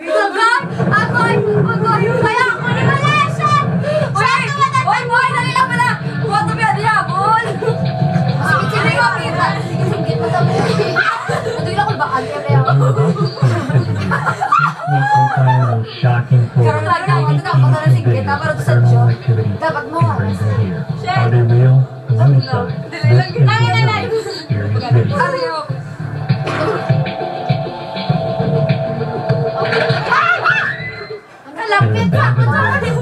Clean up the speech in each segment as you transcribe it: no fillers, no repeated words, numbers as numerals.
Agoy! Kaya ako ni Malaysia! Uy! Uy! Dali lang pala! Huwag ito biya dihabol! Sige, ko kita! Sige, mo sabi. Ito lang ko ba? Shocking for EVP paranormal activity in Brendan here. Are they real? One side. This is a mysterious video. An abandoned building,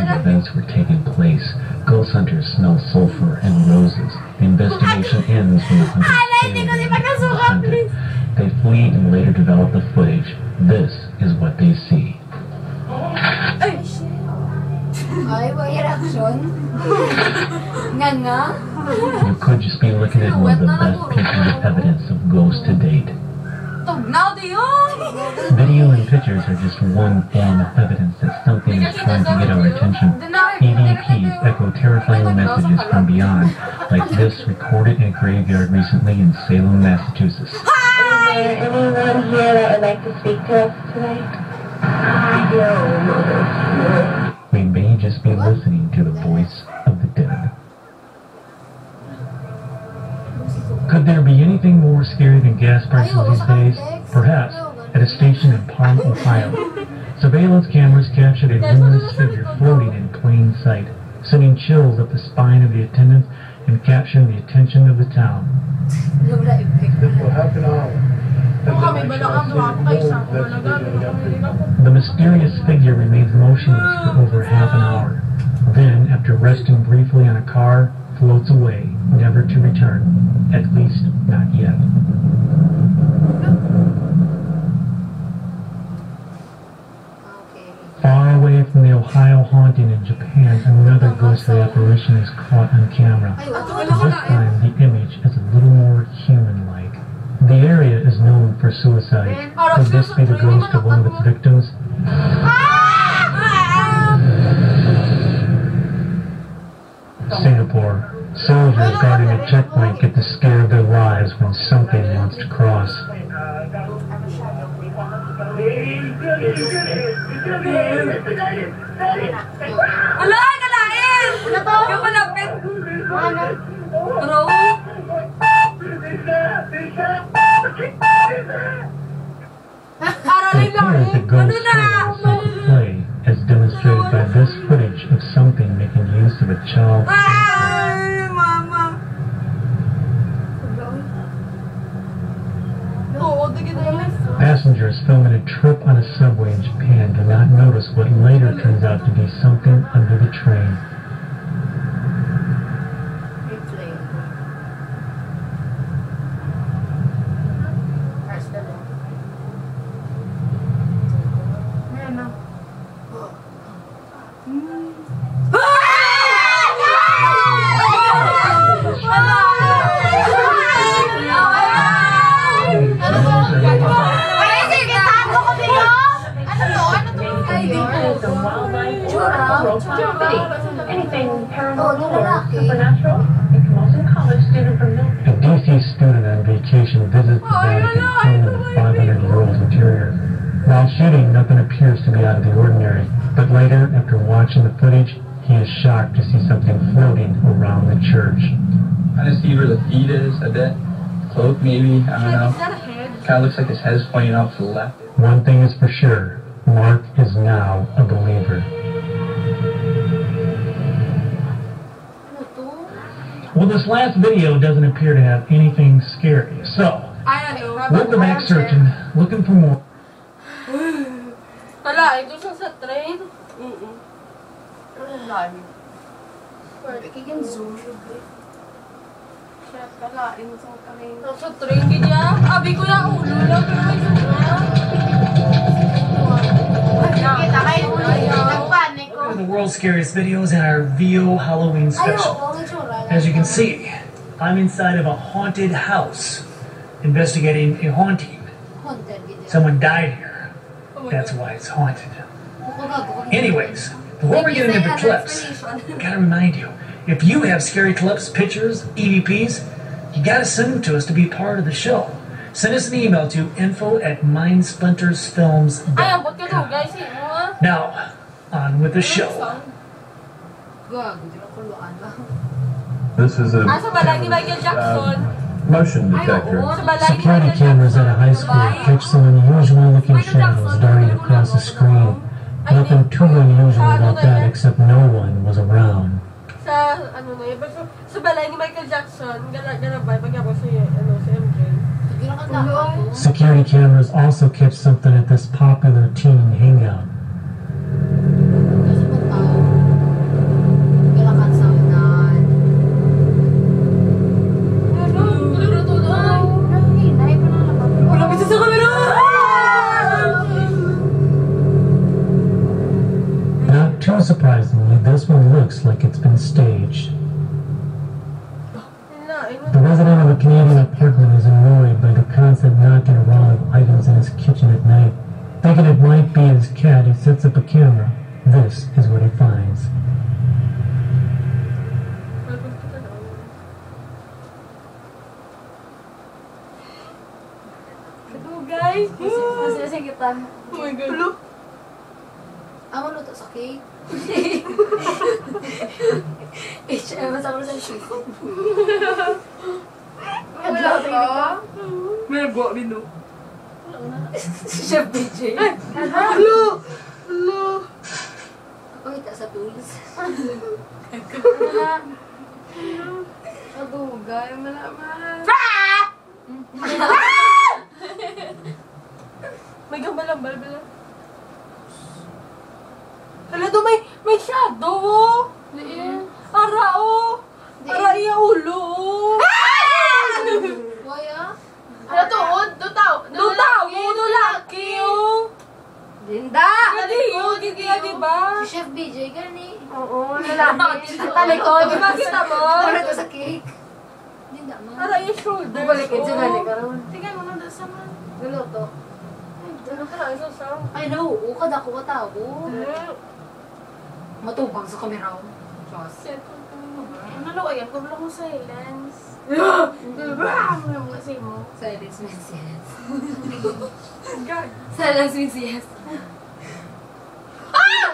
events were taking place. Ghost hunters smell sulfur and roses. The investigation ends when the hunters hunted. They flee and later develop the footage. This is what they see. Ay, may reaction. Nga. You could just be looking at one of the best pieces of evidence of ghosts to date. Video and pictures are just one form of evidence that something is trying to get our attention. EVPs echo terrifying messages from beyond, like this recorded in a graveyard recently in Salem, Massachusetts. Is there anyone here that would like to speak to us tonight? We may just be listening to the voice of the dead. Could there be anything more scary than gas prices these days? Perhaps at a station in Palm, Ohio. Surveillance cameras captured a luminous figure floating in plain sight, sending chills up the spine of the attendants and capturing the attention of the town. The mysterious figure remains motionless for over half an hour. Then, after resting briefly on a car, floats away, never to return. At least, not yet. Far away from the Ohio haunting in Japan, another ghostly apparition is caught on camera. This time, the image is a little more human-like. The area is known for suicide. Could this be the ghost of one of its victims? Singapore. Soldiers guarding a checkpoint get to scare their lives when something wants to cross. It appears that ghost stories are to play, as demonstrated by this footage of something making use of a child. Passengers filming a trip on a subway in Japan do not notice what later turns out to be something under the train. Anything paranormal or supernatural? It's Molson College student from Milton. A DC student on vacation visits the Vatican, filming the 500-year-old interior. While shooting, nothing appears to be out of the ordinary. But later, after watching the footage, he is shocked to see something floating around the church. Kind of see where the feet is a bit. Cloak maybe, I don't know. Kind of looks like his head is pointing out to the left. One thing is for sure, Mark is now a believer. Well, this last video doesn't appear to have anything scary, so we'll go back searching, looking for more. Wala, ito siya sa train. Dami. Pwede kayong zoom. Siya kalain sa train. Sa train gaya? Abi ko yung ulo lang, pero may zoom na. One of the world's scariest videos in our VO Halloween special. As you can see, I'm inside of a haunted house, investigating a haunting. Someone died here. That's why it's haunted. Anyways, before we get into the clips, I gotta remind you, if you have scary clips, pictures, EVPs, you gotta send them to us to be part of the show. send us an email to info@mindsplintersfilms.com. Ay, abot ka daw, guys. Now, on with the show. This is a Sa balay ni Michael Jackson. motion detector. Sa balay ni Security Michael cameras at a high Jackson. school catch some unusual looking shadows darting across the screen. Nothing too unusual about that except no one was around. Sa, ano na yun, sa balay ni Michael Jackson, galabay, pag-ako si MJ. Security cameras also catch something at this popular teen hangout. Not too surprisingly, this one looks like it's been staged. The resident of a Canadian apartment is annoyed by the constant knocking around of items in his kitchen at night. Thinking it might be his cat, he sets up a camera. This is what he finds. Guys, Masisigitan. oh my God. Amo luto sa cake. Mas ako sa shoes. Adlaw ka? May nagwa, Bino. Chef BJ. Hello! Ako hita sa tools. Adugay, malaman. May gambal-ambal ba lang? Hala do, may shadow, oh! Ara, oh! Ara, iya ulo, oh! Waya? Hala tuod, dutaw, laki, oh! Linda! Gali, oh, gigiya, diba? Si Chef BJ gani. Oo, lalaki. Talikod. Diba kita mo? Ano to sa cake? Linda mo. Ara, iya shoulder. Balikin siya gani karon. Tingnan mo na sa man. Luto. Ano ka na, isa sa? Ay no, uka dako ka tao. Matubang sa kamera. Diyos. Ano lo, ayan, kublo mo silence. Ano mo kasi mo? Silence means yes. God. Silence means yes.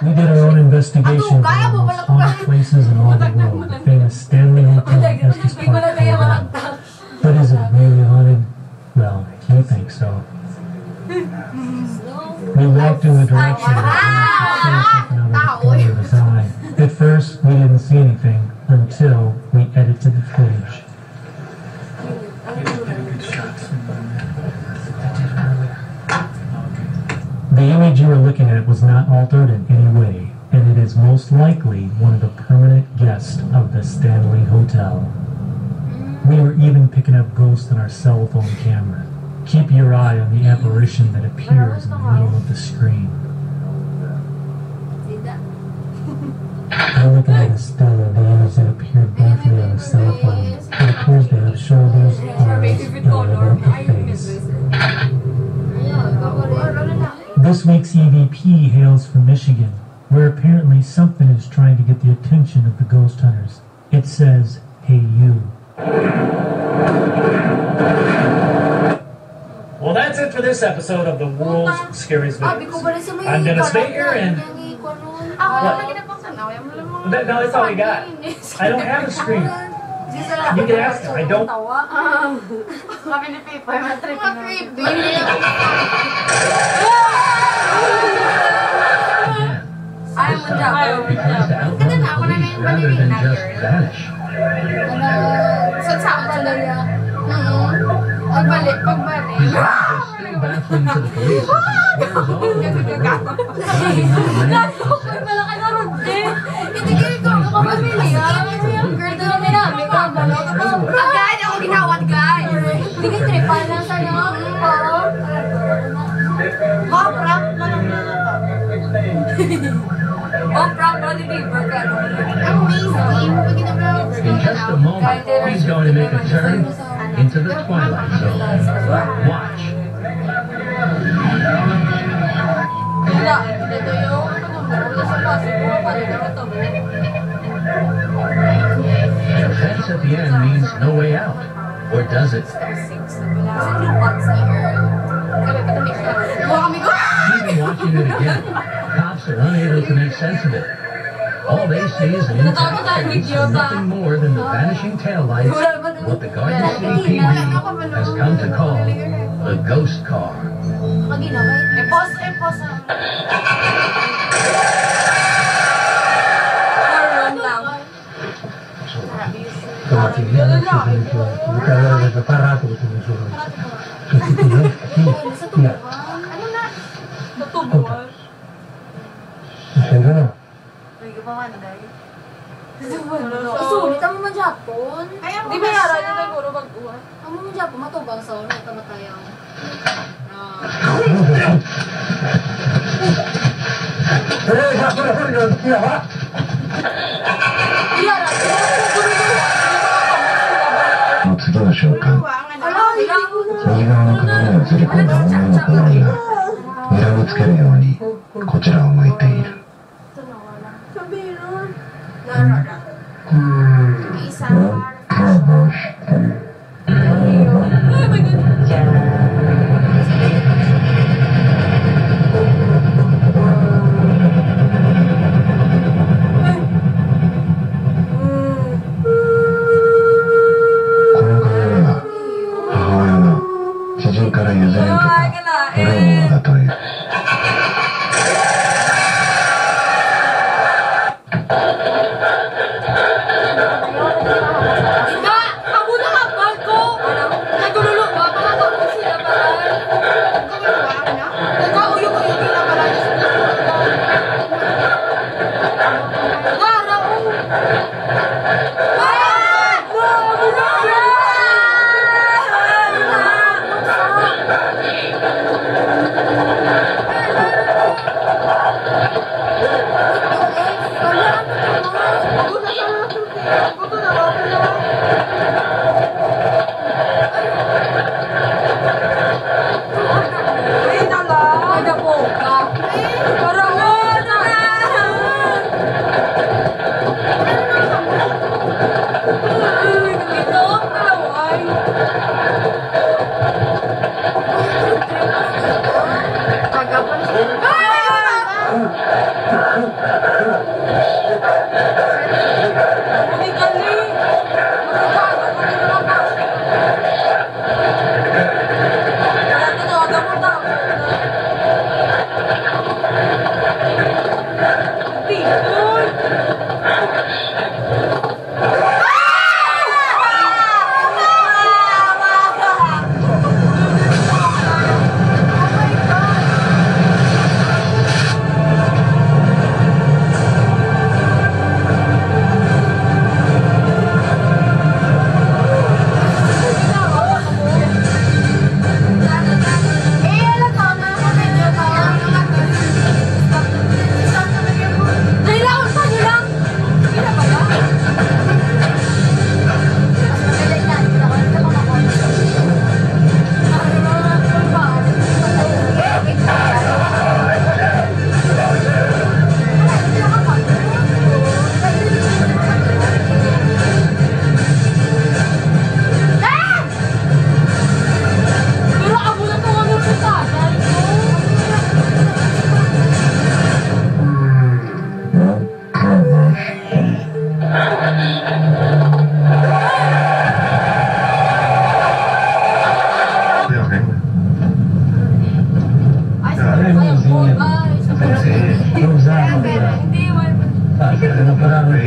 We did our own investigation of the most haunted places in all the world. The famous Stanley Hotel in Estes Park, Colorado. But is it really haunted? Well, you think so. We walked in the direction of the something out of the corner of his eye. At first, we didn't see anything until we edited the footage. The image you were looking at was not altered in any way, and it is most likely one of the permanent guests of the Stanley Hotel. We were even picking up ghosts on our cell phone camera. Keep your eye on the apparition that appears in the middle of the screen. I'm looking at a still of the image that appeared briefly on the cell phone. It appears to have shoulders, arms, and a little face. This week's EVP hails from Michigan, where apparently something is trying to get the attention of the ghost hunters. It says, "Hey you." Well, that's it for this episode of the world's scariest videos. I'm Dennis Baker, and no, that's all we got. I don't have a screen. You can ask them. I don't. Kami ni Pipa, matrip na. Ayaw mo dyan. Because the outlaws rather than just vanish. Saan sila niya? Pagbalik. His eyes are still baffling to the police as he swears all over the world, hiding like a man possessed. Malaki na ron, eh. Itigil ko, ako pamilya. Girl, doon namin namin. Agad, ako ginawad, guys. Hindi ka tripan lang sa'yo. Oo. Oh, prank na lang na Oh, prank na ni Bieber ka. Amazing. In just a moment, he's going to make a turn into the Twilight Zone. Watch. The fence at the end means no way out. Or does it? Even watching it again, cops are unable to make sense of it. All they see is an intact face and nothing more than the vanishing taillights, what the Garden City PD has come to call the ghost car. Sulit ang mga Japon. Di ba yara nyo naguro mag-uwan? Ang mga Japon matubang sa una kamatayan.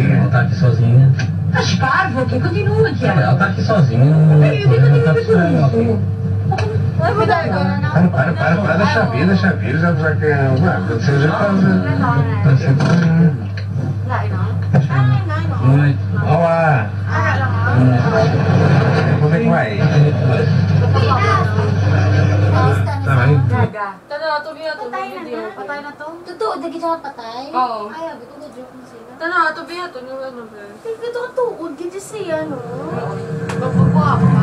Ela tá aqui sozinha. Para, deixa vir, já que você já faz. Olá! Como é que vai? Tá bem? Tanaw, tubiya to video. Patay na to? Totoo, dagi siya patay? Oo. Ay, abi ko joke mo sila. Tanaw, tubiya to. Ano ba? Ito ka tuod, gid siya no. Papapa.